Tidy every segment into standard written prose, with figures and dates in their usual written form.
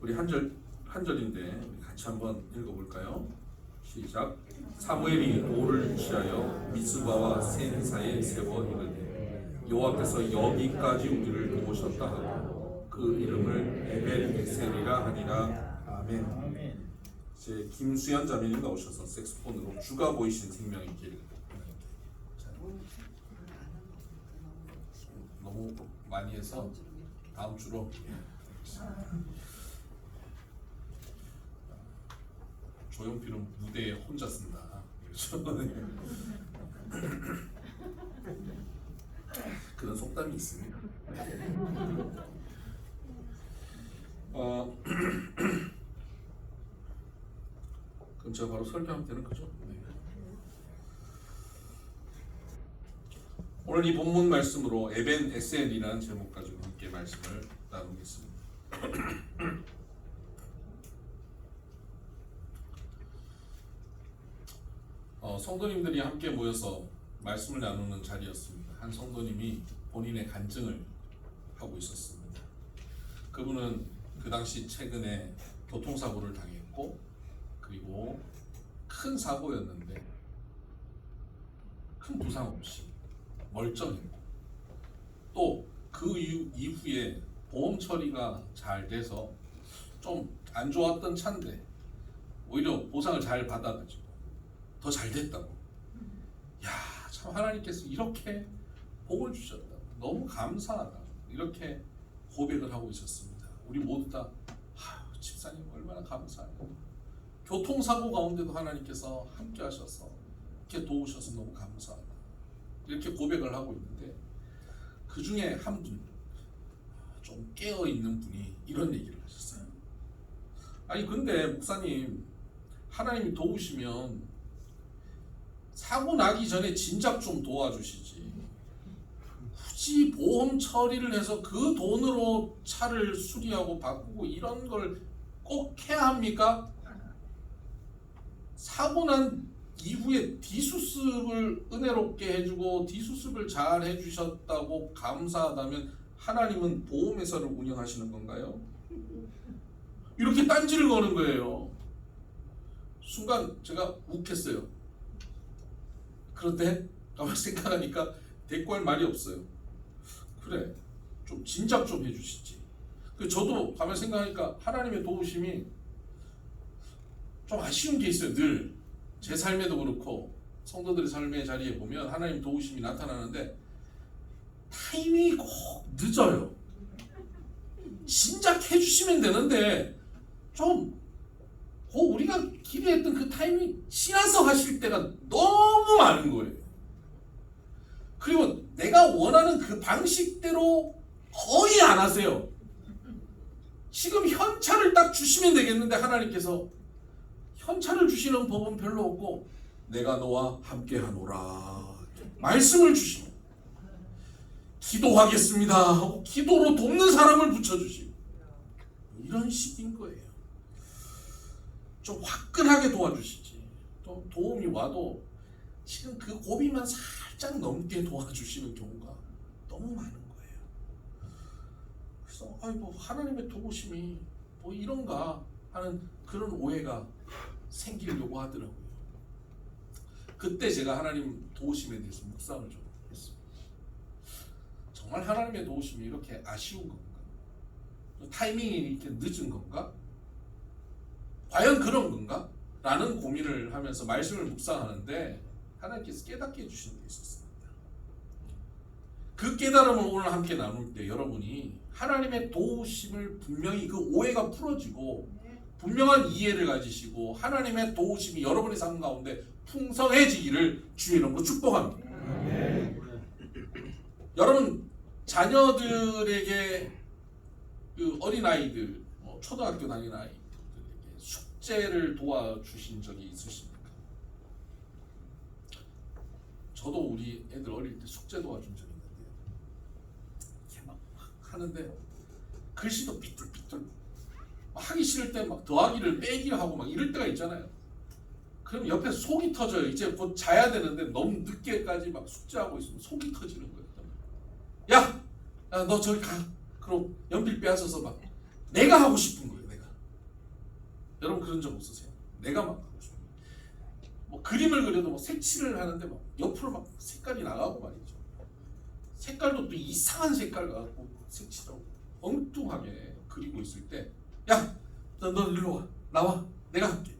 우리 한 절인데 같이 한번 읽어볼까요? 시작. 사무엘이 돌을 취하여 미스바와 센사에 세워 이르되 여호와께서 여기까지 우리를 도우셨다 하고 그 이름을 에벨에셀이라 하니라. 아멘. 이제 김수현 자매님 나오셔서 색소폰으로 주가 보이신 생명의 길. 너무 많이 해서 다음 주로. 조용필은 무대에 혼자 쓴다. 그런 속담이 있습니다. 그럼 제가 바로 설교하면 되는 거죠? 네. 오늘 이 본문 말씀으로 에벤 에셀이라는 제목 가지고 함께 말씀을 나누겠습니다. 성도님들이 함께 모여서 말씀을 나누는 자리였습니다. 한 성도님이 본인의 간증을 하고 있었습니다. 그분은 그 당시 최근에 교통사고를 당했고, 그리고 큰 사고였는데 큰 부상 없이 멀쩡했고, 또 그 이후에 보험 처리가 잘 돼서 좀 안 좋았던 차인데 오히려 보상을 잘 받아가지고 더 잘 됐다고. 야, 참 하나님께서 이렇게 복을 주셨다. 너무 감사하다. 이렇게 고백을 하고 있었습니다. 우리 모두 다 집사님 얼마나 감사해요. 교통사고 가운데도 하나님께서 함께 하셔서 이렇게 도우셔서 너무 감사하다. 이렇게 고백을 하고 있는데 그 중에 한 분, 좀 깨어있는 분이 이런 얘기를 하셨어요. 아니 근데 목사님, 하나님이 도우시면 사고 나기 전에 진작 좀 도와주시지. 굳이 보험 처리를 해서 그 돈으로 차를 수리하고 바꾸고 이런 걸 꼭 해야 합니까? 사고 난 이후에 뒤수습을 은혜롭게 해주고 뒤수습을 잘 해주셨다고 감사하다면 하나님은 보험회사를 운영하시는 건가요? 이렇게 딴지를 거는 거예요. 순간 제가 욱했어요. 그런데 가만 생각하니까 대꾸할 말이 없어요. 그래, 좀 진작 좀 해주시지. 저도 가만 생각하니까 하나님의 도우심이 좀 아쉬운 게 있어요. 늘 제 삶에도 그렇고 성도들의 삶의 자리에 보면 하나님 도우심이 나타나는데 타이밍이 꼭 늦어요. 진작 해주시면 되는데 좀 우리가 기대했던 그 타이밍이 지나서 하실 때가 너무 많은 거예요. 그리고 내가 원하는 그 방식대로 거의 안 하세요. 지금 현찰을 딱 주시면 되겠는데 하나님께서 현찰을 주시는 법은 별로 없고 내가 너와 함께하노라 말씀을 주시고 기도하겠습니다 하고 기도로 돕는 사람을 붙여주시고 이런 식인 거예요. 좀 화끈하게 도와주시지. 또 도움이 와도 지금 그 고비만 살짝 넘게 도와주시는 경우가 너무 많은 거예요. 그래서 아이고 하나님의 도우심이 뭐 이런가 하는 그런 오해가 생기려고 하더라고요. 그때 제가 하나님 도우심에 대해서 묵상을 좀 했습니다. 정말 하나님의 도우심이 이렇게 아쉬운 건가? 타이밍이 이렇게 늦은 건가? 과연 그런 건가? 라는 고민을 하면서 말씀을 묵상하는데 하나님께서 깨닫게 해주시는 게 있었습니다. 그 깨달음을 오늘 함께 나눌 때 여러분이 하나님의 도우심을 분명히 그 오해가 풀어지고 분명한 이해를 가지시고 하나님의 도우심이 여러분의 삶 가운데 풍성해지기를 주의 이름으로 축복합니다. 여러분 자녀들에게 그 어린아이들, 초등학교 다니는 아이들에게 숙제를 도와주신 적이 있으십니까? 저도 우리 애들 어릴 때 숙제 도와준 적이 있는데 이렇게 막 하는데 글씨도 삐뚤삐뚤 하기 싫을 때 막 더하기를 빼기를 하고 막 이럴 때가 있잖아요. 그럼 옆에 속이 터져요. 이제 곧 자야 되는데 너무 늦게까지 막 숙제하고 있으면 속이 터지는 거예요. 야, 너 저기 가. 그럼 연필 빼앗아서 막 내가 하고 싶은 거예요. 내가 여러분 그런 적 없으세요? 내가 막 하고 싶어. 뭐 그림을 그려도 뭐 색칠을 하는데 막 옆으로 막 색깔이 나가고 말이죠. 색깔도 또 이상한 색깔 갖고 색칠하고 엉뚱하게 그리고 있을 때, 야, 너 일로 와, 나와, 내가 할게.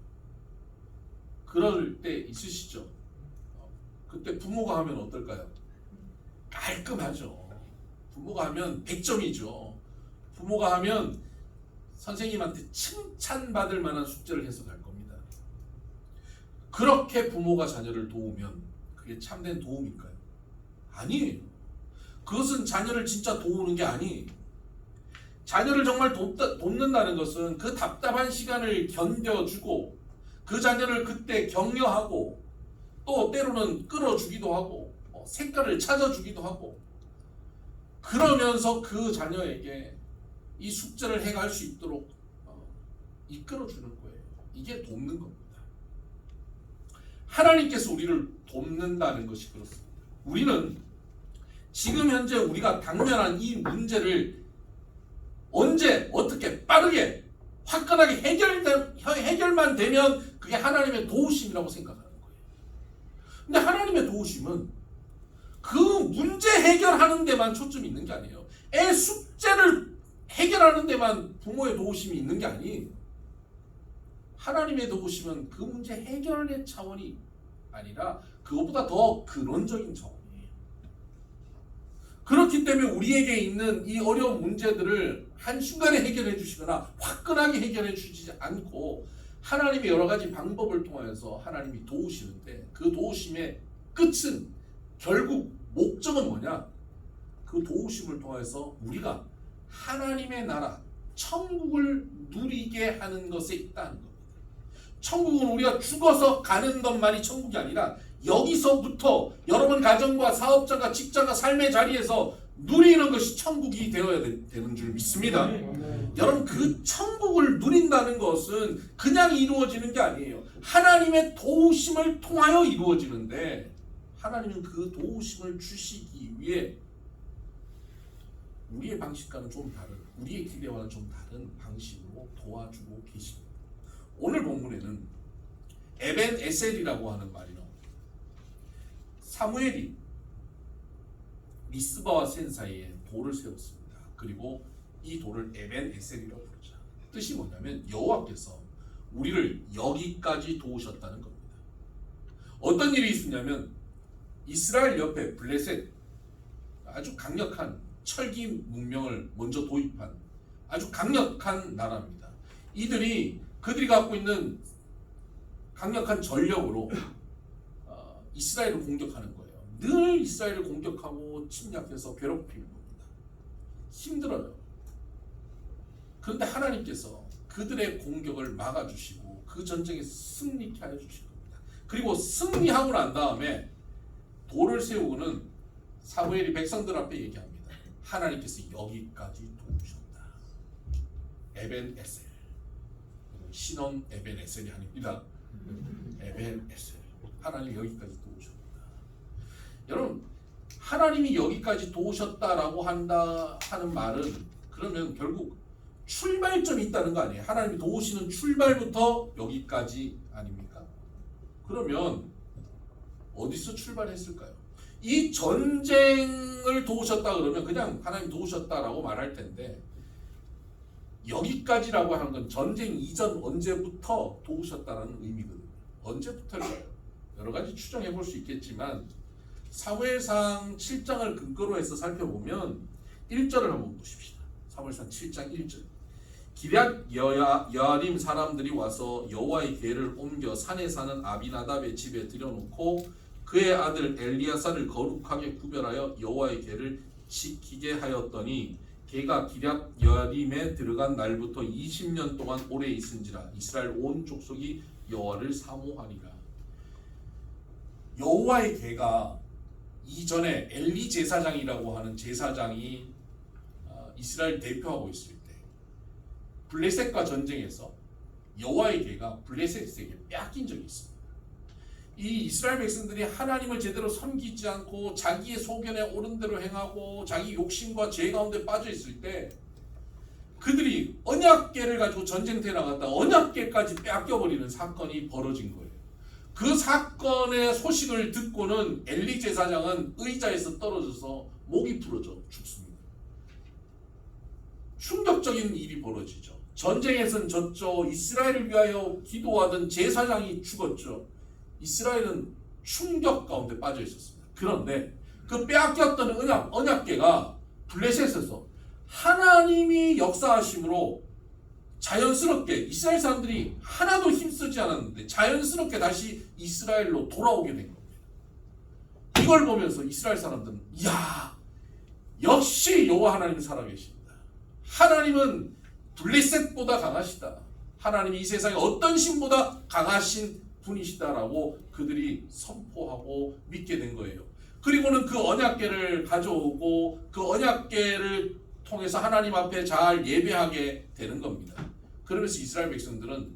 그럴 때 있으시죠? 그때 부모가 하면 어떨까요? 깔끔하죠. 부모가 하면 100점이죠. 부모가 하면 선생님한테 칭찬받을 만한 숙제를 해서 갈 겁니다. 그렇게 부모가 자녀를 도우면 그게 참된 도움일까요? 아니에요. 그것은 자녀를 진짜 도우는 게 아니에요. 자녀를 정말 돕는다는 것은 그 답답한 시간을 견뎌주고 그 자녀를 그때 격려하고 또 때로는 끌어주기도 하고 색깔을 찾아주기도 하고 그러면서 그 자녀에게 이 숙제를 해갈 수 있도록 이끌어주는 거예요. 이게 돕는 겁니다. 하나님께서 우리를 돕는다는 것이 그렇습니다. 우리는 지금 현재 우리가 당면한 이 문제를 언제 어떻게 빠르게 화끈하게 해결만 되면 그게 하나님의 도우심이라고 생각하는 거예요. 근데 하나님의 도우심은 그 문제 해결하는 데만 초점이 있는 게 아니에요. 애 숙제를 해결하는 데만 부모의 도우심이 있는 게 아니에요. 하나님의 도우심은 그 문제 해결의 차원이 아니라 그것보다 더 근원적인 차원이에요. 그렇기 때문에 우리에게 있는 이 어려운 문제들을 한순간에 해결해 주시거나 화끈하게 해결해 주지 않고 하나님의 여러 가지 방법을 통해서 하나님이 도우시는데 그 도우심의 끝은 결국 목적은 뭐냐? 그 도우심을 통해서 우리가 하나님의 나라, 천국을 누리게 하는 것에 있다는 겁니다. 천국은 우리가 죽어서 가는 것만이 천국이 아니라 여기서부터 여러분 가정과 사업자가 직장과 삶의 자리에서 누리는 것이 천국이 되어야 되는 줄 믿습니다. 여러분 그 천국을 누린다는 것은 그냥 이루어지는 게 아니에요. 하나님의 도우심을 통하여 이루어지는데 하나님은 그 도우심을 주시기 위해 우리의 방식과는 좀 다른, 우리의 기대와는 좀 다른 방식으로 도와주고 계십니다. 오늘 본문에는 에벤 에셀이라고 하는 말이 나옵니다. 사무엘이 미스바와 센 사이에 돌을 세웠습니다. 그리고 이 돌을 에벤 에셀이라고 부르죠. 뜻이 뭐냐면 여호와께서 우리를 여기까지 도우셨다는 겁니다. 어떤 일이 있었냐면 이스라엘 옆에 블레셋, 아주 강력한 철기 문명을 먼저 도입한 아주 강력한 나라입니다. 그들이 갖고 있는 강력한 전력으로 이스라엘을 공격하는 거예요. 늘 이스라엘을 공격하고 침략해서 괴롭히는 겁니다. 힘들어요. 그런데 하나님께서 그들의 공격을 막아주시고 그 전쟁에 승리케 하여 주신 겁니다. 그리고 승리하고 난 다음에 돌을 세우고는 사무엘이 백성들 앞에 얘기합니다. 하나님께서 여기까지 도우셨다. 에벤 에셀. 신원 에벤 에셀이 아닙니다. 에벤 에셀. 하나님 여기까지 도우셨다. 여러분, 하나님이 여기까지 도우셨다라고 하는 말은 그러면 결국 출발점이 있다는 거 아니에요? 하나님이 도우시는 출발부터 여기까지 아닙니까? 그러면 어디서 출발했을까요? 이 전쟁을 도우셨다 그러면 그냥 하나님 도우셨다라고 말할 텐데 여기까지라고 하는 건 전쟁 이전 언제부터 도우셨다라는 의미거든요. 언제부터일까요? 여러 가지 추정해 볼 수 있겠지만 사무엘상 7장을 근거로 해서 살펴보면 1절을 한번 보십시다. 사무엘상 7장 1절. 기럇 여아림 사람들이 와서 여호와의 궤를 옮겨 산에 사는 아비나답의 집에 들여놓고 그의 아들 엘리야사를 거룩하게 구별하여 여호와의 궤를 지키게 하였더니 걔가 기럇 여아림에 들어간 날부터 20년 동안 오래 있은지라 이스라엘 온 족속이 여호와를 사모하니라. 여호와의 궤가 이전에 엘리 제사장이라고 하는 제사장이 이스라엘 대표하고 있을 때 블레셋과 전쟁에서 여호와의 궤가 블레셋에게 뺏긴 적이 있습니다. 이 이스라엘 백성들이 하나님을 제대로 섬기지 않고 자기의 소견에 옳은 대로 행하고 자기 욕심과 죄 가운데 빠져 있을 때 그들이 언약궤를 가지고 전쟁터에 나갔다 언약궤까지 빼앗겨버리는 사건이 벌어진 거예요. 그 사건의 소식을 듣고는 엘리 제사장은 의자에서 떨어져서 목이 부러져 죽습니다. 충격적인 일이 벌어지죠. 전쟁에선 졌죠. 이스라엘을 위하여 기도하던 제사장이 죽었죠. 이스라엘은 충격 가운데 빠져 있었습니다. 그런데 그 빼앗겼던 언약궤가 블레셋에서 하나님이 역사하심으로 자연스럽게 이스라엘 사람들이 하나도 힘쓰지 않았는데 자연스럽게 다시 이스라엘로 돌아오게 된 겁니다. 이걸 보면서 이스라엘 사람들은 이야, 역시 여호와 하나님은 살아계십니다. 하나님은 블레셋보다 강하시다. 하나님이 이 세상에 어떤 신보다 강하신 분이시다라고 그들이 선포하고 믿게 된 거예요. 그리고는 그 언약궤를 가져오고 그 언약궤를 통해서 하나님 앞에 잘 예배하게 되는 겁니다. 그러면서 이스라엘 백성들은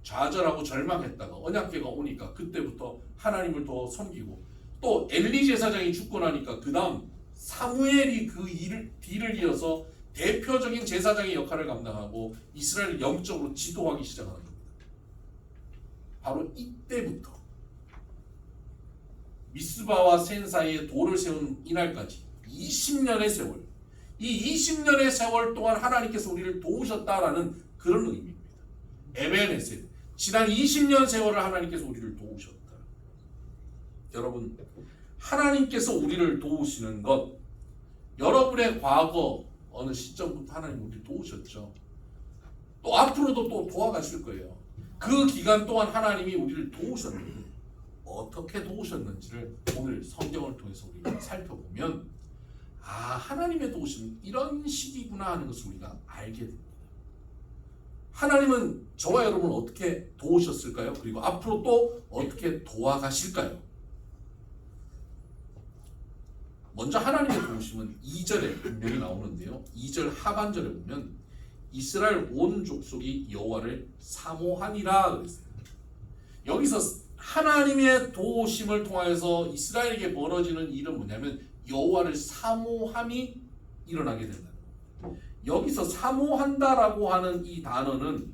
좌절하고 절망했다가 언약궤가 오니까 그때부터 하나님을 더 섬기고, 또 엘리 제사장이 죽고 나니까 그 다음 사무엘이 그 뒤를 이어서 대표적인 제사장의 역할을 감당하고 이스라엘을 영적으로 지도하기 시작하는 겁니다. 바로 이때부터 미스바와 센 사이에 돌을 세운 이날까지 20년의 세월, 이 20년의 세월 동안 하나님께서 우리를 도우셨다라는 그런 의미입니다. 에베네셀, 지난 20년 세월을 하나님께서 우리를 도우셨다. 여러분, 하나님께서 우리를 도우시는 것, 여러분의 과거 어느 시점부터 하나님 우리를 도우셨죠. 또 앞으로도 또 도와가실 거예요. 그 기간 동안 하나님이 우리를 도우셨는데 어떻게 도우셨는지를 오늘 성경을 통해서 우리가 살펴보면, 아, 하나님의 도우심은 이런 식이구나 하는 것을 우리가 알게 됩니다. 하나님은 저와 여러분을 어떻게 도우셨을까요? 그리고 앞으로 또 어떻게 도와가실까요? 먼저 하나님의 도우심은 2절에 분명히 나오는데요. 2절 하반절에 보면 이스라엘 온 족속이 여호와를 사모하니라 그랬어요. 여기서 하나님의 도우심을 통해서 이스라엘에게 벌어지는 일은 뭐냐면 여호와를 사모함이 일어나게 된다는 거예요. 여기서 사모한다라고 하는 이 단어는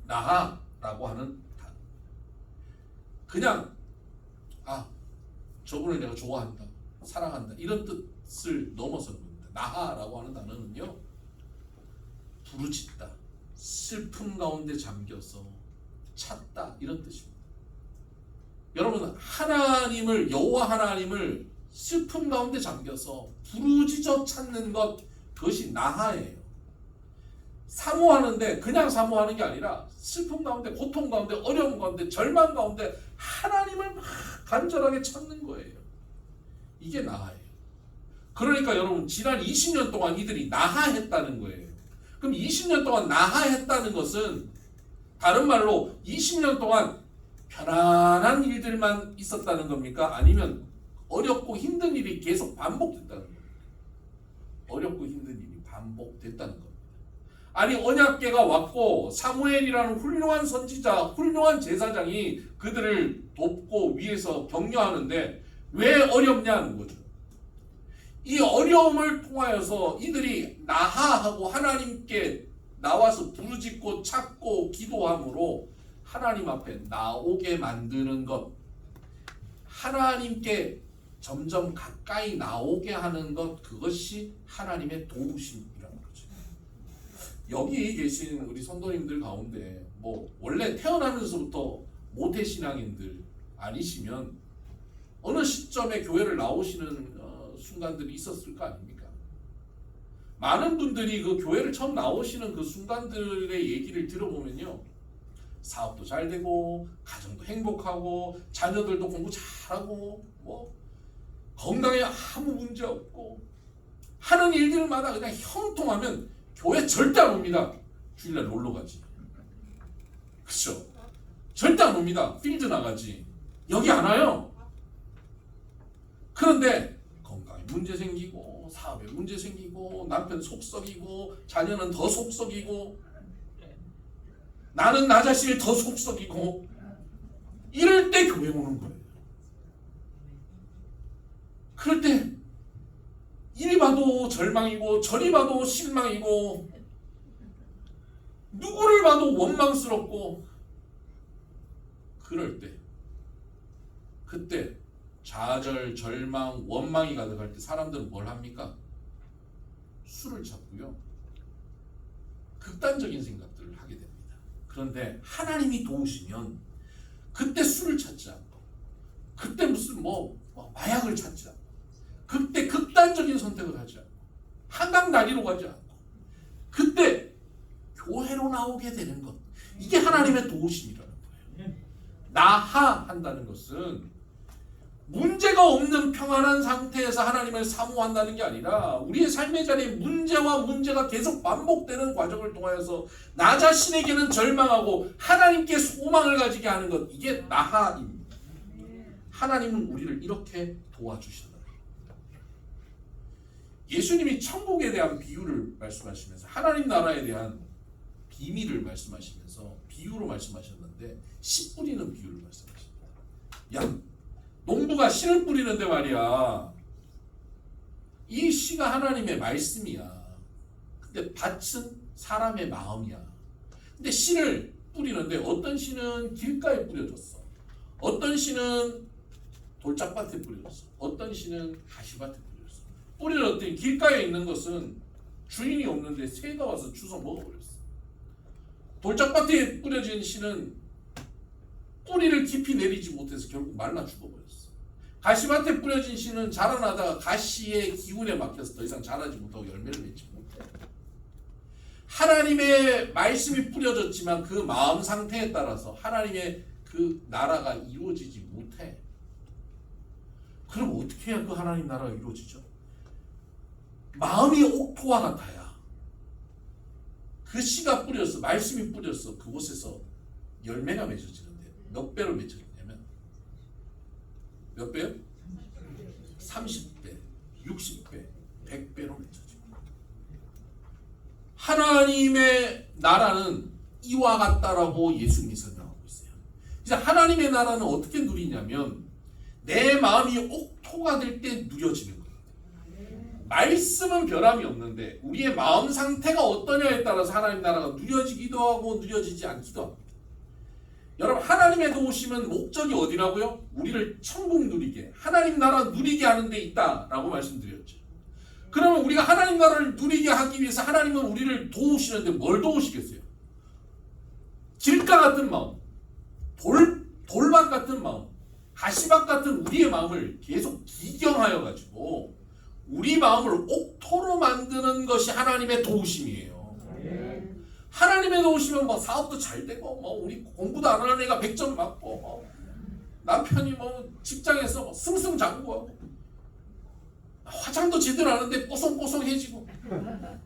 나하라고 하는 단어. 그냥 저분을 내가 좋아한다, 사랑한다 이런 뜻을 넘어서는 겁니다. 나하라고 하는 단어는요, 부르짖다, 슬픔 가운데 잠겨서 찾다 이런 뜻입니다. 여러분, 하나님을, 여호와 하나님을 슬픔 가운데 잠겨서 부르짖어 찾는 것, 그것이 나하예요. 사모하는데 그냥 사모하는 게 아니라 슬픔 가운데, 고통 가운데, 어려움 가운데, 절망 가운데 하나님을 막 간절하게 찾는 거예요. 이게 나하예요. 그러니까 여러분, 지난 20년 동안 이들이 나하했다는 거예요. 그럼 20년 동안 나하했다는 것은 다른 말로 20년 동안 편안한 일들만 있었다는 겁니까? 아니면 어렵고 힘든 일이 계속 반복됐다는 겁니까? 어렵고 힘든 일이 반복됐다는 겁니다. 아니, 언약궤가 왔고 사무엘이라는 훌륭한 선지자, 훌륭한 제사장이 그들을 돕고 위에서 격려하는데 왜 어렵냐는 거죠. 이 어려움을 통하여서 이들이 나하하고 하나님께 나와서 부르짖고 찾고 기도함으로 하나님 앞에 나오게 만드는 것, 하나님께 점점 가까이 나오게 하는 것, 그것이 하나님의 도우심이라는 거죠. 여기 계신 우리 성도님들 가운데 원래 태어나면서부터 모태신앙인들 아니시면 어느 시점에 교회를 나오시는 순간들이 있었을 거 아닙니까? 많은 분들이 그 교회를 처음 나오시는 그 순간들의 얘기를 들어보면요, 사업도 잘 되고 가정도 행복하고 자녀들도 공부 잘하고 건강에 아무 문제 없고 하는 일들마다 그냥 형통하면 교회 절대 안 옵니다. 주일날 놀러 가지. 그렇죠? 절대 안 옵니다. 필드 나가지. 여기 안 와요. 그런데 건강에 문제 생기고 사업에 문제 생기고 남편 속썩이고 자녀는 더 속썩이고 나는 나 자신이 더 속썩이고 이럴 때 교회 오는 거예요. 그럴 때 이리 봐도 절망이고 저리 봐도 실망이고 누구를 봐도 원망스럽고 그럴 때 그때 좌절, 절망, 원망이 가득할 때 사람들은 뭘 합니까? 술을 찾고요. 극단적인 생각들을 하게 됩니다. 그런데 하나님이 도우시면 그때 술을 찾지 않고 그때 무슨 마약을 찾지 않고 그때 극단적인 선택을 하지 않고 한강다리로 가지 않고 그때 교회로 나오게 되는 것, 이게 하나님의 도우심이라는 거예요. 나하한다는 것은 문제가 없는 평안한 상태에서 하나님을 사모한다는 게 아니라 우리의 삶의 자리에 문제가 계속 반복되는 과정을 통하여서 나 자신에게는 절망하고 하나님께 소망을 가지게 하는 것, 이게 나하입니다. 하나님은 우리를 이렇게 도와주신다. 예수님이 천국에 대한 비유를 말씀하시면서 하나님 나라에 대한 비밀을 말씀하시면서 비유로 말씀하셨는데 씨 뿌리는 비유를 말씀하십니다. 야, 농부가 씨를 뿌리는데 말이야, 이 씨가 하나님의 말씀이야. 근데 밭은 사람의 마음이야. 근데 씨를 뿌리는데 어떤 씨는 길가에 뿌려졌어, 어떤 씨는 돌짝밭에 뿌려졌어, 어떤 씨는 가시밭에 뿌려졌어. 뿌려졌더니 길가에 있는 것은 주인이 없는데 새가 와서 주워 먹어버렸어. 돌짝밭에 뿌려진 씨는 뿌리를 깊이 내리지 못해서 결국 말라 죽어버렸어. 가시밭에 뿌려진 씨는 자라나다가 가시의 기운에 막혀서 더 이상 자라지 못하고 열매를 맺지 못해. 하나님의 말씀이 뿌려졌지만 그 마음 상태에 따라서 하나님의 그 나라가 이루어지지 못해. 그럼 어떻게 해야 그 하나님 나라가 이루어지죠? 마음이 옥토와 같아야 그 씨가 뿌려서, 말씀이 뿌려서 그곳에서 열매가 맺어지는데 몇 배로 맺어지냐면 몇 배요? 30배, 60배, 100배로 맺어집니다. 하나님의 나라는 이와 같다라고 예수님이 설명하고 있어요. 이제 하나님의 나라는 어떻게 누리냐면 내 마음이 옥토가 될 때 누려지는 거예요. 말씀은 변함이 없는데 우리의 마음 상태가 어떠냐에 따라서 하나님 나라가 누려지기도 하고 누려지지 않기도 합니다. 여러분, 하나님의 도우심은 목적이 어디라고요? 우리를 천국 누리게, 하나님 나라 누리게 하는 데 있다라고 말씀드렸죠. 그러면 우리가 하나님 나라를 누리게 하기 위해서 하나님은 우리를 도우시는데 뭘 도우시겠어요? 길가 같은 마음, 돌밭 같은 마음, 가시밭 같은 우리의 마음을 계속 기경하여 가지고 우리 마음을 옥토로 만드는 것이 하나님의 도우심이에요. 하나님의 도우심은 사업도 잘 되고 우리 공부도 안 하는 애가 100점 맞고 남편이 직장에서 승승장구하고 화장도 제대로 하는데 뽀송뽀송해지고,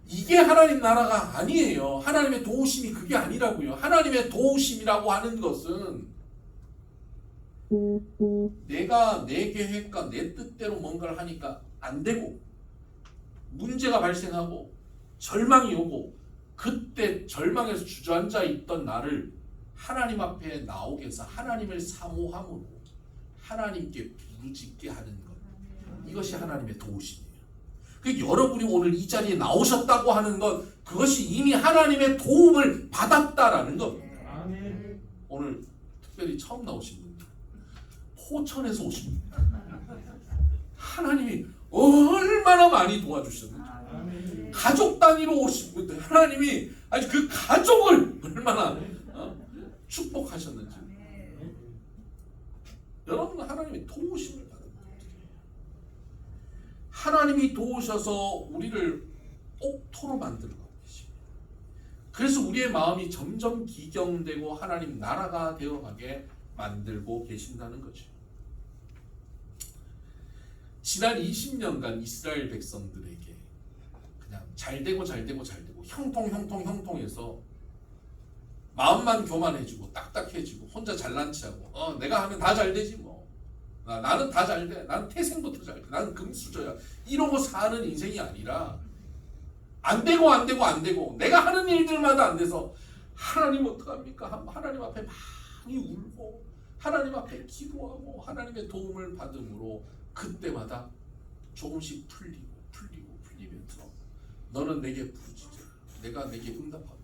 이게 하나님 나라가 아니에요. 하나님의 도우심이 그게 아니라고요. 하나님의 도우심이라고 하는 것은 내가 내 계획과 내 뜻대로 뭔가를 하니까 안 되고 문제가 발생하고 절망이 오고 그때 절망에서 주저앉아 있던 나를 하나님 앞에 나오게 해서 하나님을 사모함으로 하나님께 부르짖게 하는 것, 이것이 하나님의 도우심이에요. 여러분이 오늘 이 자리에 나오셨다고 하는 것, 그것이 이미 하나님의 도움을 받았다라는 겁니다. 오늘 특별히 처음 나오신 분들, 포천에서 오신 분들, 하나님이 얼마나 많이 도와주셨는지, 가족 단위로 오신 분들 하나님이 아주 그 가족을 얼마나 축복하셨는지, 여러분은 하나님의 도우심을 받은 분들이에요. 하나님이 도우셔서 우리를 옥토로 만들고 계십니다. 그래서 우리의 마음이 점점 기경되고 하나님 나라가 되어가게 만들고 계신다는 거죠. 지난 20년간 이스라엘 백성들에게 그냥 잘되고 형통해서 마음만 교만해지고 딱딱해지고 혼자 잘난 체하고 내가 하면 다 잘되지 나는 다 잘돼, 나는 태생부터 잘돼, 나는 금수저야, 이러고 사는 인생이 아니라 안 되고 내가 하는 일들마다 안 돼서 하나님 어떡합니까? 하나님 앞에 많이 울고 하나님 앞에 기도하고 하나님의 도움을 받음으로 그때마다 조금씩 풀리고 너는 내게 부르짖으라. 내가 내게 응답하리라.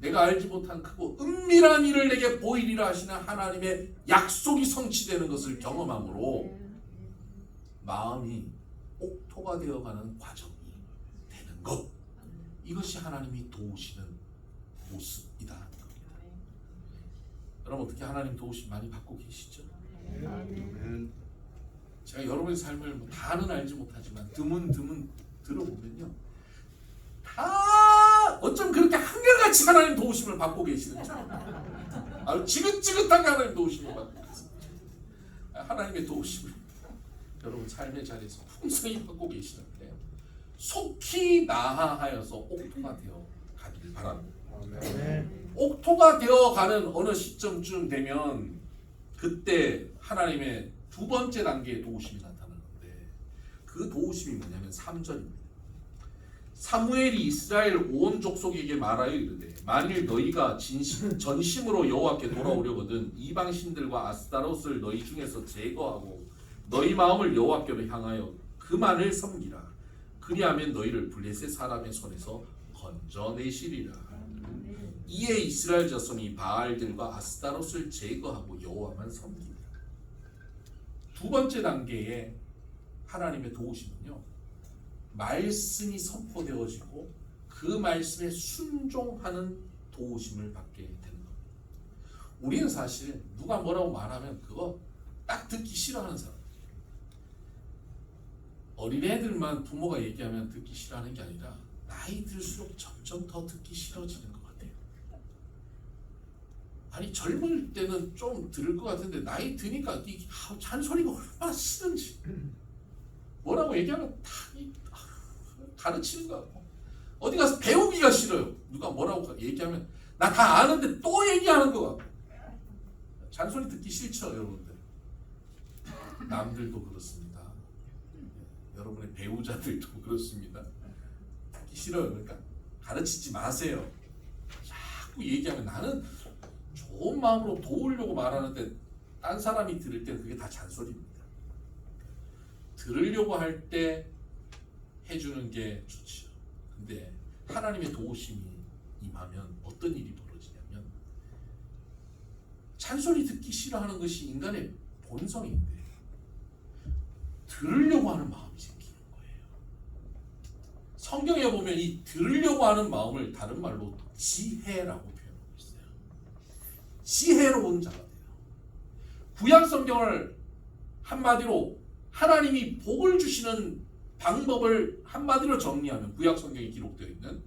내가 알지 못한 크고 은밀한 일을 내게 보이리라 하시는 하나님의 약속이 성취되는 것을 경험함으로 마음이 옥토가 되어가는 과정이 되는 것. 이것이 하나님이 도우시는 모습이다. 여러분 어떻게 하나님 도우심 많이 받고 계시죠? 제가 여러분의 삶을 뭐 다는 알지 못하지만 드문드문 들어보면요, 다 어쩜 그렇게 한결같이 하나님 도우심을 받고 계시는지 아주 지긋지긋하게 하나님 도우심을 받고 계십니다. 하나님의 도우심을 여러분 삶의 자리에서 풍성히 받고 계시는데 속히 나아하여서 옥토가 되어 가길 바랍니다. 옥토가 되어가는 어느 시점쯤 되면 그때 하나님의 두 번째 단계의 도우심이 나타나는데 그 도우심이 뭐냐면 3절입니다. 사무엘이 이스라엘 온 족속에게 말하여 이르되 만일 너희가 전심으로 여호와께 돌아오려거든 이방 신들과 아스타롯을 너희 중에서 제거하고 너희 마음을 여호와께로 향하여 그만을 섬기라. 그리하면 너희를 블레셋 사람의 손에서 건져내시리라. 이에 이스라엘 자손이 바알들과 아스타롯을 제거하고 여호와만 섬깁니다. 두 번째 단계의 하나님의 도우심은요, 말씀이 선포되어지고 그 말씀에 순종하는 도우심을 받게 되는 겁니다. 우리는 사실 누가 뭐라고 말하면 그거 딱 듣기 싫어하는 사람. 어린애들만 부모가 얘기하면 듣기 싫어하는 게 아니라 나이 들수록 점점 더 듣기 싫어지는 것 같아요. 아니 젊을 때는 좀 들을 것 같은데 나이 드니까 이 잔소리가 얼마나 싫은지, 뭐라고 얘기하면 다 가르치는 거 같고 어디 가서 배우기가 싫어요. 누가 뭐라고 얘기하면 나 다 아는데 또 얘기하는 거 같고 잔소리 듣기 싫죠 여러분들. 남들도 그렇습니다. 여러분의 배우자들도 그렇습니다. 듣기 싫어요. 그러니까 가르치지 마세요. 자꾸 얘기하면 나는 좋은 마음으로 도우려고 말하는데 딴 사람이 들을 때 그게 다 잔소리입니다. 들으려고 할 때 해주는 게 좋죠. 근데 하나님의 도우심이 임하면 어떤 일이 벌어지냐면 잔소리 듣기 싫어하는 것이 인간의 본성인데 들으려고 하는 마음이 생기는 거예요. 성경에 보면 이 들으려고 하는 마음을 다른 말로 지혜라고 표현하고 있어요. 지혜로운 자가 돼요. 구약 성경을 한마디로 하나님이 복을 주시는 방법을 한마디로 정리하면 구약 성경에 기록되어 있는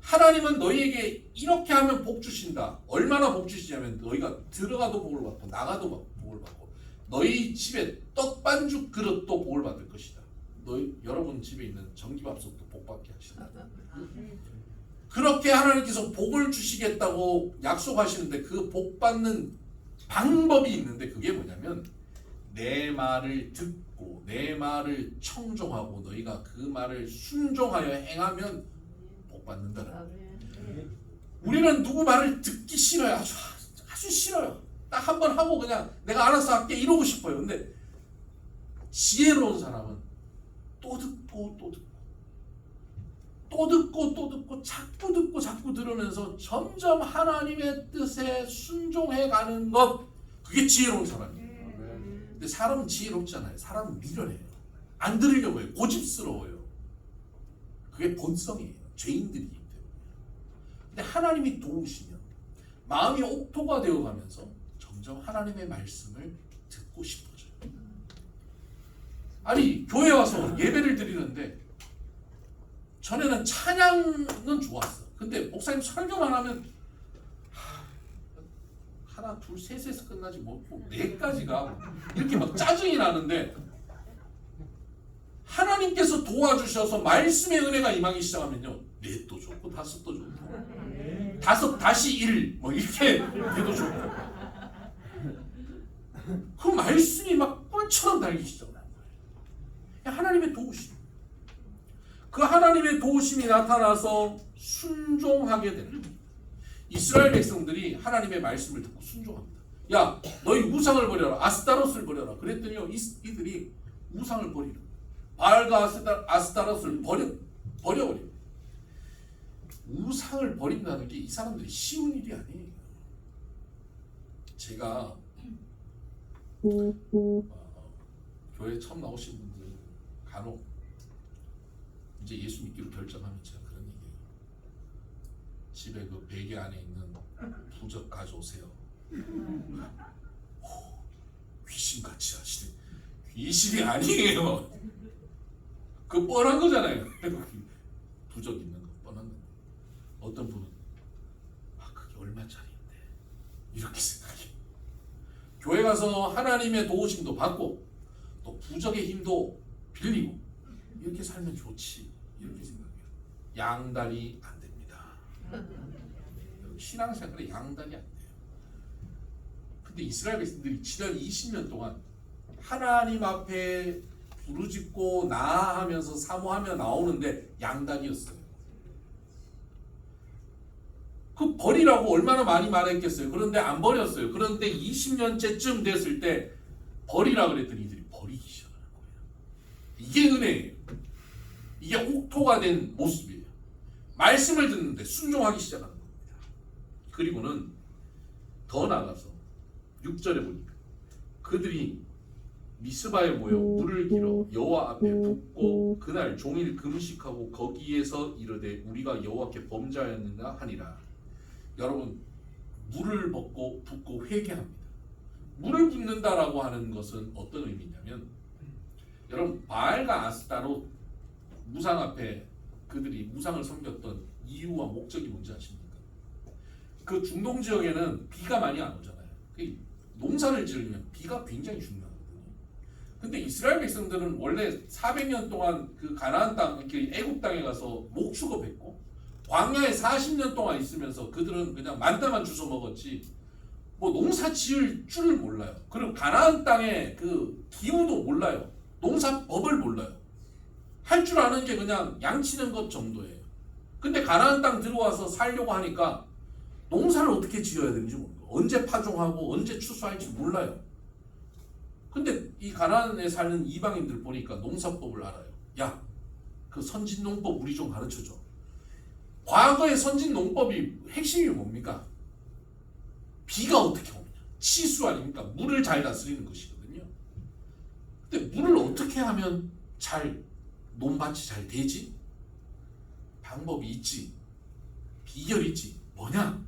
하나님은 너희에게 이렇게 하면 복 주신다. 얼마나 복 주시냐면 너희가 들어가도 복을 받고 나가도 복을 받고 너희 집에 떡반죽 그릇도 복을 받을 것이다. 여러분 집에 있는 전기밥솥도 복받게 하신다. 그렇게 하나님께서 복을 주시겠다고 약속하시는데 그 복 받는 방법이 있는데 그게 뭐냐면 내 말을 듣고 내 말을 청종하고 너희가 그 말을 순종하여 행하면 복 받는다는 거예요. 우리는 누구 말을 듣기 싫어요. 아주 싫어요. 딱 한 번 하고 그냥 내가 알아서 할게 이러고 싶어요. 근데 지혜로운 사람은 또 듣고 또 듣고 또 듣고 또 듣고 자꾸 듣고 자꾸 들으면서 점점 하나님의 뜻에 순종해 가는 것, 그게 지혜로운 사람이에요. 근데 사람은 지혜롭잖아요. 사람은 미련해요. 안 들으려고 해요. 고집스러워요. 그게 본성이에요. 죄인들이기 때문에. 근데 하나님이 도우시면 마음이 옥토가 되어가면서 점점 하나님의 말씀을 듣고 싶어져요. 아니 교회 와서 예배를 드리는데 전에는 찬양은 좋았어. 근데 목사님 설교만 하면 하나 둘 셋에서 끝나지 뭐 네까지가 이렇게 막 짜증이 나는데 하나님께서 도와주셔서 말씀의 은혜가 임하기 시작하면요, 넷도 좋고 다섯도 좋고 다섯 다시 일 뭐 이렇게 돼도 좋고 그 말씀이 막 꿀처럼 달기 시작하는 거예요. 하나님의 도우심, 그 하나님의 도우심이 나타나서 순종하게 되는 거예요. 이스라엘 백성들이 하나님의 말씀을 듣고 순종합니다. 야, 너희 우상을 버려라. 아스타롯을 버려라. 그랬더니요, 이들이 우상을 버리는, 바알과 아스타롯을 버려버립니다. 우상을 버린다는 게 이 사람들이 쉬운 일이 아니에요. 제가 교회 처음 나오신 분들 간혹 이제 예수 믿기로 결정하면 제가 그런 얘기해요. 집에 그 베개 안에 있는 부적 가져오세요. 귀신같이 하시네. 귀신이 아니에요. 그 뻔한 거잖아요. 부적 있는 거 뻔한 거. 어떤 분은 그게 얼마짜리인데 이렇게 생각해요. 교회 가서 하나님의 도우심도 받고 또 부적의 힘도 빌리고 이렇게 살면 좋지 이렇게 생각해요. 양다리 안 됩니다. 신앙생활에 양다리 안 돼요. 근데 이스라엘 백성들이 지난 20년 동안 하나님 앞에 부르짖고 나아하면서 사모하며 나오는데 양다리였어요. 그 버리라고 얼마나 많이 말했겠어요. 그런데 안 버렸어요. 그런데 20년째쯤 됐을 때 버리라 그랬더니 이들이 버리기 시작하는 거예요. 이게 은혜예요. 이게 옥토가 된 모습이에요. 말씀을 듣는데 순종하기 시작하는 겁니다. 그리고는 더 나아가서 6절에 보니까 그들이 미스바에 모여 물을 길어 여호와 앞에 붓고 그날 종일 금식하고 거기에서 이르되 우리가 여호와께 범죄하였느냐 하니라. 여러분, 물을 붓고 회개합니다. 물을 붓는다라고 하는 것은 어떤 의미냐면, 여러분, 바알과 아스타롯 우상 앞에 그들이 우상을 섬겼던 이유와 목적이 뭔지 아십니까? 그 중동 지역에는 비가 많이 안 오잖아요. 농사를 지으려면 비가 굉장히 중요하거든요. 근데 이스라엘 백성들은 원래 400년 동안 그 가나안 땅, 애굽 땅에 가서 목축업했고 광야에 40년 동안 있으면서 그들은 그냥 만다만 주워 먹었지 뭐 농사 지을 줄을 몰라요. 그리고 가나안 땅의 그 기후도 몰라요. 농사법을 몰라요. 할 줄 아는 게 그냥 양치는 것 정도예요. 근데 가나안 땅 들어와서 살려고 하니까 농사를 어떻게 지어야 되는지 모르고 언제 파종하고 언제 추수할지 몰라요. 근데 이 가나안에 사는 이방인들 보니까 농사법을 알아요. 야, 그 선진농법 우리 좀 가르쳐줘. 과거의 선진농법이 핵심이 뭡니까? 비가 어떻게 오느냐. 치수 아닙니까? 물을 잘 다스리는 것이거든요. 근데 물을 어떻게 하면 논밭이 잘 되지? 방법이 있지. 비결이 있지. 뭐냐?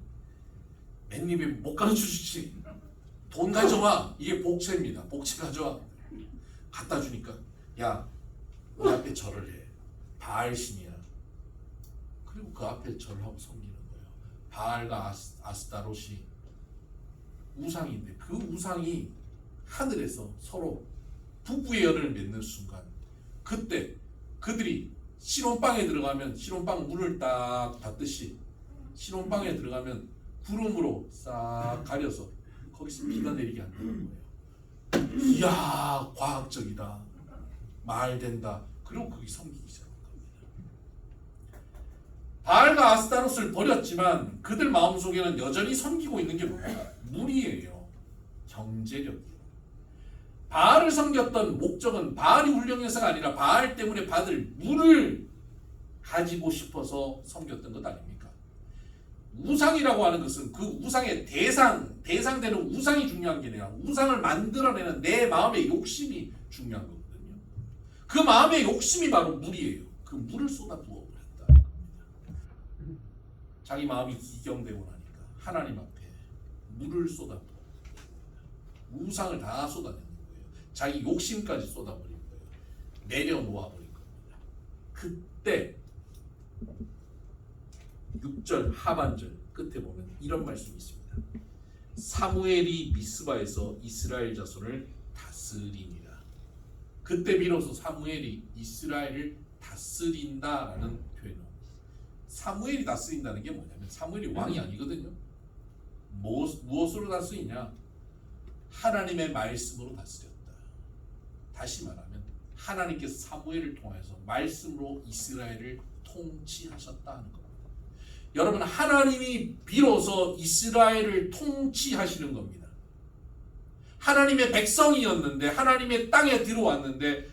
맨입에 못 가르쳐주지. 돈 가져와. 이게 복채입니다. 복채 가져와. 갖다 주니까 야, 우리 앞에 절을 해. 바알 신이야. 그리고 그 앞에 절하고 섬기는 거예요. 바알과 아스타롯이 우상인데 그 우상이 하늘에서 서로 부부의 연을 맺는 순간 그때 그들이 신혼방에 들어가면 신혼방 문을 딱 닫듯이 신혼방에 들어가면 구름으로 싹 가려서 거기서 비가 내리게 한다는 거예요. 이야, 과학적이다. 말된다. 그리고 거기 섬기기 시작한 겁니다. 바알과 아스타롯을 버렸지만 그들 마음속에는 여전히 섬기고 있는 게 뭐예요? 물이에요. 경제력이에요. 바알을 섬겼던 목적은 바알이 훌륭해서가 아니라 바알 때문에 받을 물을 가지고 싶어서 섬겼던 것 아닙니까? 우상이라고 하는 것은 그 우상의 대상되는 우상이 중요한 게 아니라 우상을 만들어내는 내 마음의 욕심이 중요한 거거든요. 그 마음의 욕심이 바로 물이에요. 그 물을 쏟아 부어버렸다. 자기 마음이 기경되고 나니까 하나님 앞에 물을 쏟아 부어 우상을 다 쏟아내는 거예요. 자기 욕심까지 쏟아버린 거예요. 내려놓아버린 겁니다. 그때 6절 하반절 끝에 보면 이런 말씀이 있습니다. 사무엘이 미스바에서 이스라엘 자손을 다스리니라. 그때 비로소 사무엘이 이스라엘을 다스린다라는 표현을 합니다. 사무엘이 다스린다는 게 뭐냐면 사무엘이 왕이 아니거든요. 무엇으로 다스리냐? 하나님의 말씀으로 다스렸다. 다시 말하면 하나님께서 사무엘을 통해서 말씀으로 이스라엘을 통치하셨다 하는 겁니다. 여러분, 하나님이 비로소 이스라엘을 통치하시는 겁니다. 하나님의 백성이었는데 하나님의 땅에 들어왔는데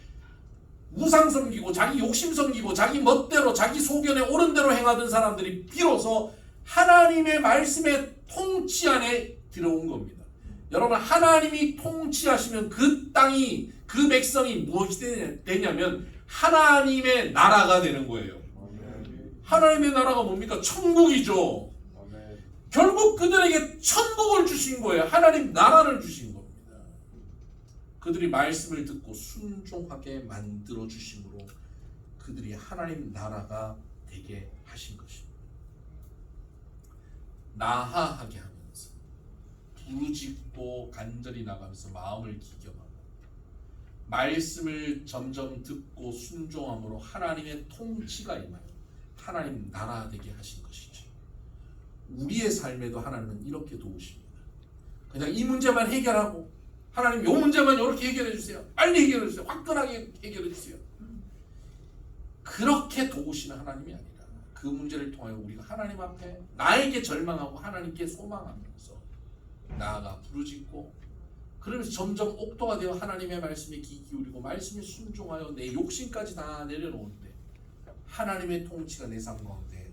우상 섬기고 자기 욕심 섬기고 자기 멋대로 자기 소견에 옳은 대로 행하던 사람들이 비로소 하나님의 말씀의 통치 안에 들어온 겁니다. 여러분, 하나님이 통치하시면 그 땅이, 그 백성이 무엇이 되냐면 하나님의 나라가 되는 거예요. 하나님의 나라가 뭡니까? 천국이죠. 결국 그들에게 천국을 주신 거예요. 하나님 나라를 주신 겁니다. 그들이 말씀을 듣고 순종하게 만들어 주심으로 그들이 하나님 나라가 되게 하신 것입니다. 나아하게 하면서 부르짖고 간절히 나가면서 마음을 기경하고 말씀을 점점 듣고 순종함으로 하나님의 통치가 임하여 하나님 나라 되게 하신 것이죠. 우리의 삶에도 하나님은 이렇게 도우십니다. 그냥 이 문제만 해결하고 하나님 이 문제만 이렇게 해결해 주세요. 빨리 해결해 주세요. 화끈하게 해결해 주세요. 그렇게 도우시는 하나님이 아니라 그 문제를 통하여 우리가 하나님 앞에 나에게 절망하고 하나님께 소망하면서 나아가 부르짖고 그러면서 점점 옥도가 되어 하나님의 말씀에 귀 기울이고 말씀에 순종하여 내 욕심까지 다 내려놓는데 하나님의 통치가 내 삶 가운데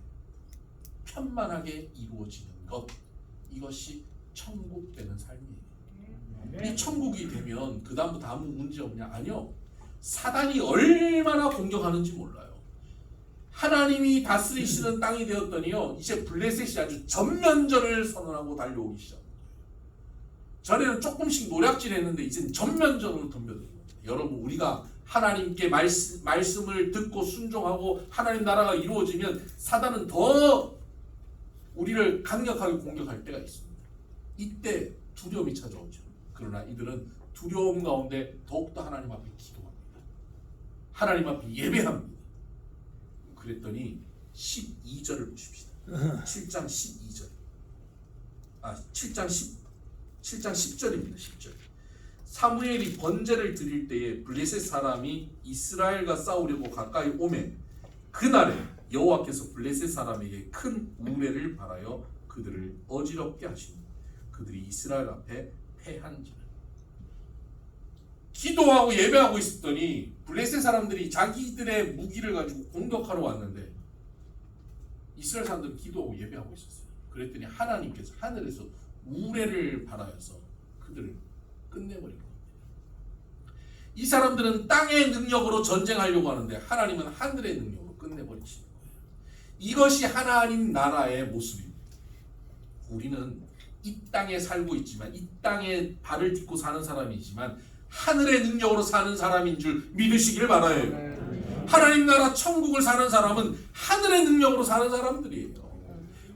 편만하게 이루어지는 것, 이것이 천국 되는 삶이에요. 이 천국이 되면 그 다음부터 아무 문제 없냐? 아니요. 사단이 얼마나 공격하는지 몰라요. 하나님이 다스리시는 땅이 되었더니요, 이제 블레셋이 아주 전면전을 선언하고 달려오기 시작합니다. 전에는 조금씩 노략질했는데 이제는 전면전으로 덤벼드는 겁니다. 여러분, 우리가 하나님께 말씀을 듣고 순종하고 하나님 나라가 이루어지면 사단은 더 우리를 강력하게 공격할 때가 있습니다. 이때 두려움이 찾아오죠. 그러나 이들은 두려움 가운데 더욱더 하나님 앞에 기도합니다. 하나님 앞에 예배합니다. 그랬더니 12절을 보십시다. 7장 12절. 7장 10절입니다. 10절. 사무엘이 번제를 드릴 때에 블레셋 사람이 이스라엘과 싸우려고 가까이 오매 그날에 여호와께서 블레셋 사람에게 큰 우레를 발하여 그들을 어지럽게 하시니 그들이 이스라엘 앞에 패한지라. 기도하고 예배하고 있었더니 블레셋 사람들이 자기들의 무기를 가지고 공격하러 왔는데 이스라엘 사람들은 기도하고 예배하고 있었어요. 그랬더니 하나님께서 하늘에서 우레를 발하여서 그들을 끝내버린 겁니다. 이 사람들은 땅의 능력으로 전쟁하려고 하는데 하나님은 하늘의 능력으로 끝내버리시는 거예요. 이것이 하나님 나라의 모습입니다. 우리는 이 땅에 살고 있지만 이 땅에 발을 딛고 사는 사람이지만 하늘의 능력으로 사는 사람인 줄 믿으시길 바라요. 하나님 나라 천국을 사는 사람은 하늘의 능력으로 사는 사람들이에요.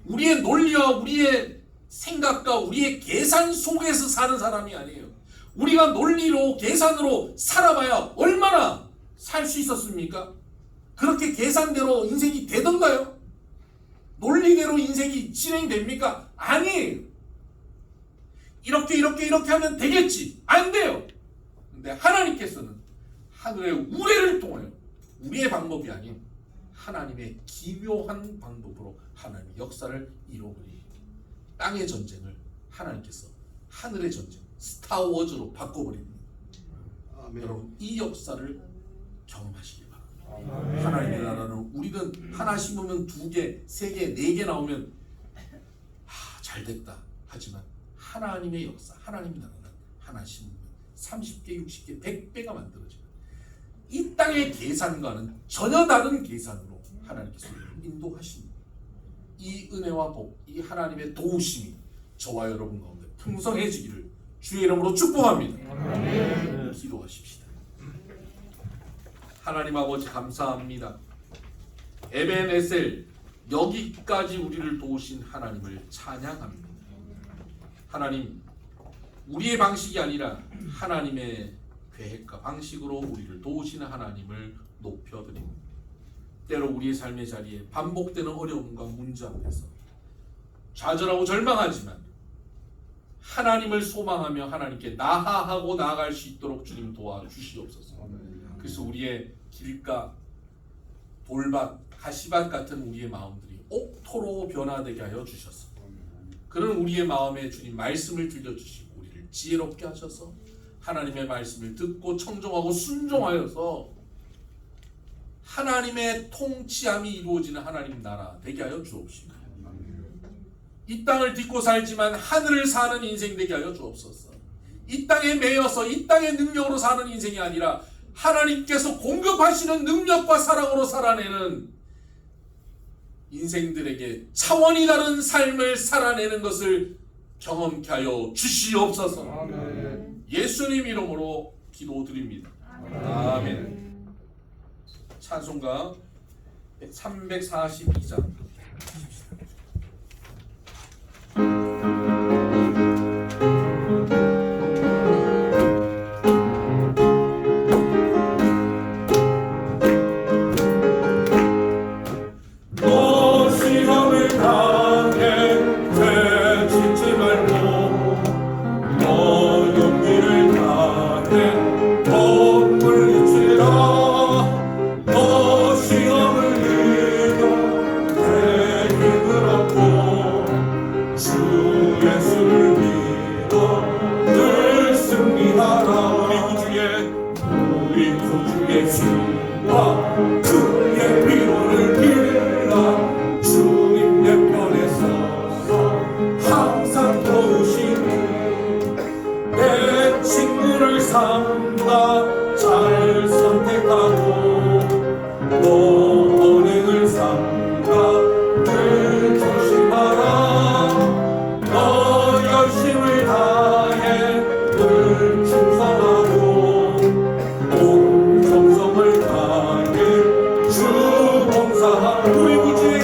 우리의 논리와 우리의 생각과 우리의 계산 속에서 사는 사람이 아니에요. 우리가 논리로 계산으로 살아봐야 얼마나 살 수 있었습니까? 그렇게 계산대로 인생이 되던가요? 논리대로 인생이 진행됩니까? 아니에요. 이렇게 하면 되겠지. 안 돼요. 근데 하나님께서는 하늘의 우레를 통하여 우리의 방법이 아닌 하나님의 기묘한 방법으로 하나님의 역사를 이루어버리고 땅의 전쟁을 하나님께서 하늘의 전쟁, 스타워즈로 바꿔버립니다. 여러분, 이 역사를 경험하시기 바랍니다. 하나님의 나라는 우리는 하나 심으면 2개, 3개, 4개 나오면 잘됐다 하지만 하나님의 역사, 하나님의 나라는 하나 심으면 30개, 60개, 100배가 만들어지는 이 땅의 계산과는 전혀 다른 계산으로 하나님께서 인도하십니다. 이 은혜와 복, 이 하나님의 도우심이 저와 여러분 가운데 풍성해지기를 주의 이름으로 축복합니다. 아멘. 기도하십시다. 하나님 아버지 감사합니다. 에벤에셀, 여기까지 우리를 도우신 하나님을 찬양합니다. 하나님, 우리의 방식이 아니라 하나님의 계획과 방식으로 우리를 도우시는 하나님을 높여드립니다. 때로 우리의 삶의 자리에 반복되는 어려움과 문제 앞에서 좌절하고 절망하지만 하나님을 소망하며 하나님께 나아하고 나아갈 수 있도록 주님 도와주시옵소서. 그래서 우리의 길가, 돌밭, 가시밭 같은 우리의 마음들이 옥토로 변화되게 하여 주셔서 그런 우리의 마음에 주님 말씀을 들려주시고 우리를 지혜롭게 하셔서 하나님의 말씀을 듣고 청종하고 순종하여서 하나님의 통치함이 이루어지는 하나님 나라 되게 하여 주옵시고, 이 땅을 딛고 살지만 하늘을 사는 인생 되게 하여 주옵소서. 이 땅에 매여서 이 땅의 능력으로 사는 인생이 아니라 하나님께서 공급하시는 능력과 사랑으로 살아내는 인생들에게 차원이 다른 삶을 살아내는 것을 경험케 하여 주시옵소서. 아멘. 예수님 이름으로 기도드립니다. 아멘. 찬송가 342장. 잘 선택하고 너 언행을 삼가 늘 조심하라. 너 열심을 다해 늘 충성하고 온 정성을 다해 주 봉사하라. 우리 구주의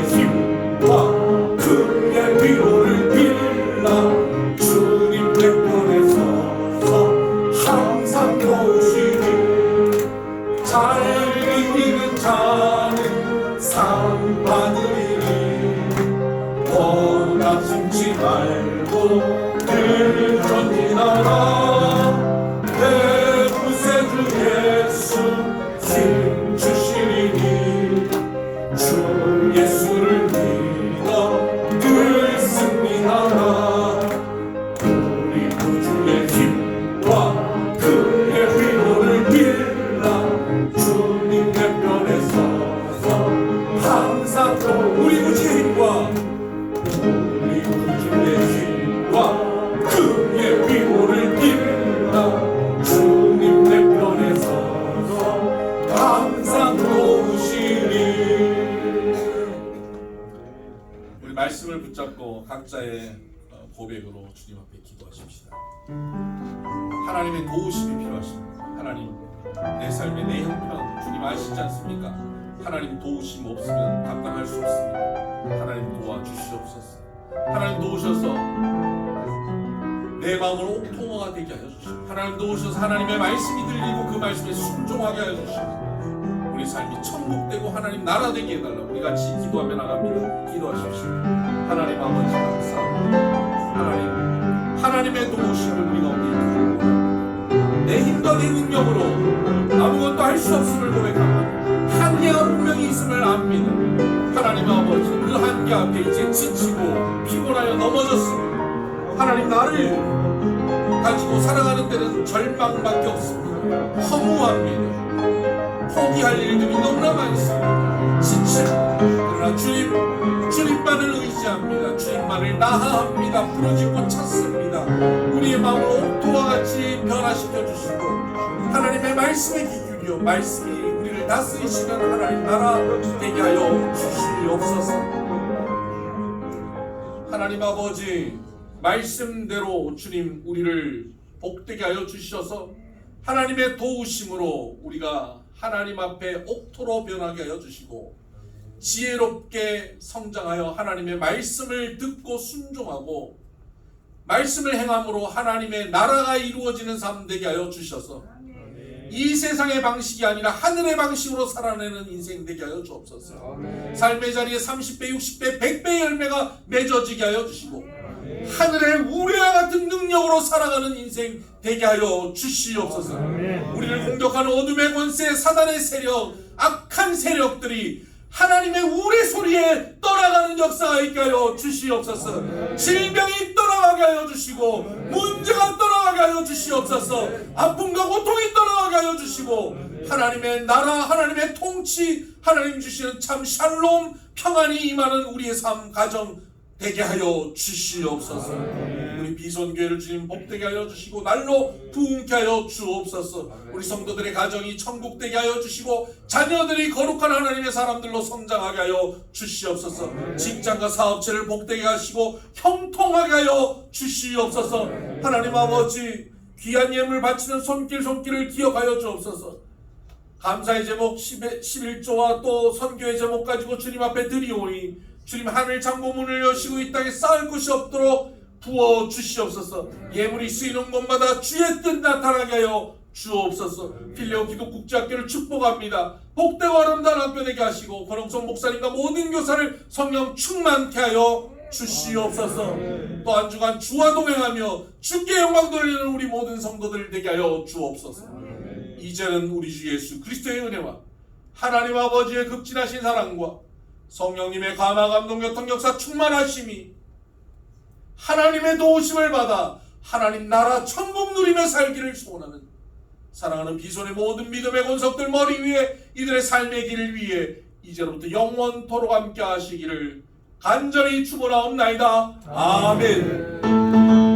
힘과 그의 위로를 빌라. 주님 내 편에 서서 항상 도우시니 잘 이기는 자는 상 받으리니 워낙 심지 말고 늘 전진하라. 내 구세주 예수 힘 주시리니 주 예수를 믿어 늘 승리하라. 우리 구주의 힘과 그의 위로를 빌라. 주님 내 편에 서서 항상 또 우리 구주의 힘과 그의 위로를 빌라. 주님 내 편에 서서 항상 도우시리. 우리 말씀을 붙잡고 각자의 고백으로 주님 앞에 기도하십시다. 하나님의 도우심이 필요하십니다. 하나님, 내 삶의 내 형편 주님 아시지 않습니까? 하나님 도우심 없으면 감당할 수 없습니다. 하나님 도와주시옵소서. 하나님 도우셔서 내 마음을 옥통화가 되게 하여 주시고, 하나님 도우셔서 하나님의 말씀이 들리고 그 말씀에 순종하게 하여 주시고, 우리 삶이 천국되고 하나님 나라 되게 해달라고 우리 같이 기도하며 나갑니다. 기도하십시오. 하나님 아버지 감사합니다. 하나님의 도우심을 우리 가운데 두고 내 힘과 내 능력으로 아무것도 할 수 없음을 고백합니다. 한계가 분명히 있음을 압니다. 하나님 아버지, 그 한계 앞에 이제 지치고 피곤하여 넘어졌습니다. 하나님, 나를 가지고 살아가는 데는 절망밖에 없습니다. 허무합니다. 포기할 일들이 너무나 많습니다. 지칩니다. 그러나 주님만을 의지합니다. 주님만을 나아합니다. 부르짖고 찾습니다. 우리의 마음을 옥토와 같이 변화시켜 주시고 하나님의 말씀에 귀 기울여 말씀이 우리를 다스리시는 하나님 나라 되게 하여 주시옵소서. 하나님 아버지, 말씀대로 주님 우리를 복되게 하여 주셔서 하나님의 도우심으로 우리가 하나님 앞에 옥토로 변하게 하여 주시고 지혜롭게 성장하여 하나님의 말씀을 듣고 순종하고 말씀을 행함으로 하나님의 나라가 이루어지는 삶 되게 하여 주셔서 이 세상의 방식이 아니라 하늘의 방식으로 살아내는 인생 되게 하여 주옵소서. 삶의 자리에 30배, 60배, 100배의 열매가 맺어지게 하여 주시고 하늘의 우레와 같은 능력으로 살아가는 인생 되게 하여 주시옵소서. 우리를 공격하는 어둠의 권세, 사단의 세력, 악한 세력들이 하나님의 우레 소리에 떠나가는 역사가 있게 하여 주시옵소서. 질병이 떠나가게 하여 주시고 문제가 떠나가게 떠나가게 하여 주시옵소서. 아픔과 고통이 떠나가게 하여 주시고 하나님의 나라, 하나님의 통치, 하나님 주시는 참 샬롬 평안이 임하는 우리의 삶 가정 되게 하여 주시옵소서. 우리 비선교회를 주님 복되게 하여 주시고 날로 부흥케 하여 주옵소서. 우리 성도들의 가정이 천국 되게 하여 주시고 자녀들이 거룩한 하나님의 사람들로 성장하게 하여 주시옵소서. 직장과 사업체를 복되게 하시고 형통하게 하여 주시옵소서. 하나님 아버지, 귀한 예물 바치는 손길을 기억하여 주옵소서. 감사의 제목 11조와 또 선교의 제목 가지고 주님 앞에 드리오니 주님 하늘 창고문을 여시고 이 땅에 쌓을 곳이 없도록 부어 주시옵소서. 예물이 쓰이는 곳마다 주의 뜻 나타나게 하여 주옵소서. 필레오 기독국제학교를 축복합니다. 복되고 아름다운 학교 되게 하시고 권홍성 목사님과 모든 교사를 성령 충만케 하여 주시옵소서. 또 한 주간 주와 동행하며 주께 영광 돌리는 우리 모든 성도들 되게 하여 주옵소서. 이제는 우리 주 예수 그리스도의 은혜와 하나님 아버지의 극진하신 사랑과 성령님의 감화 감동 교통 역사 충만하심이 하나님의 도우심을 받아 하나님 나라 천국 누리며 살기를 소원하는 사랑하는 비손의 모든 믿음의 권속들 머리 위에 이들의 삶의 길을 위해 이제로부터 영원토록 함께 하시기를 간절히 축원하옵나이다. 아멘.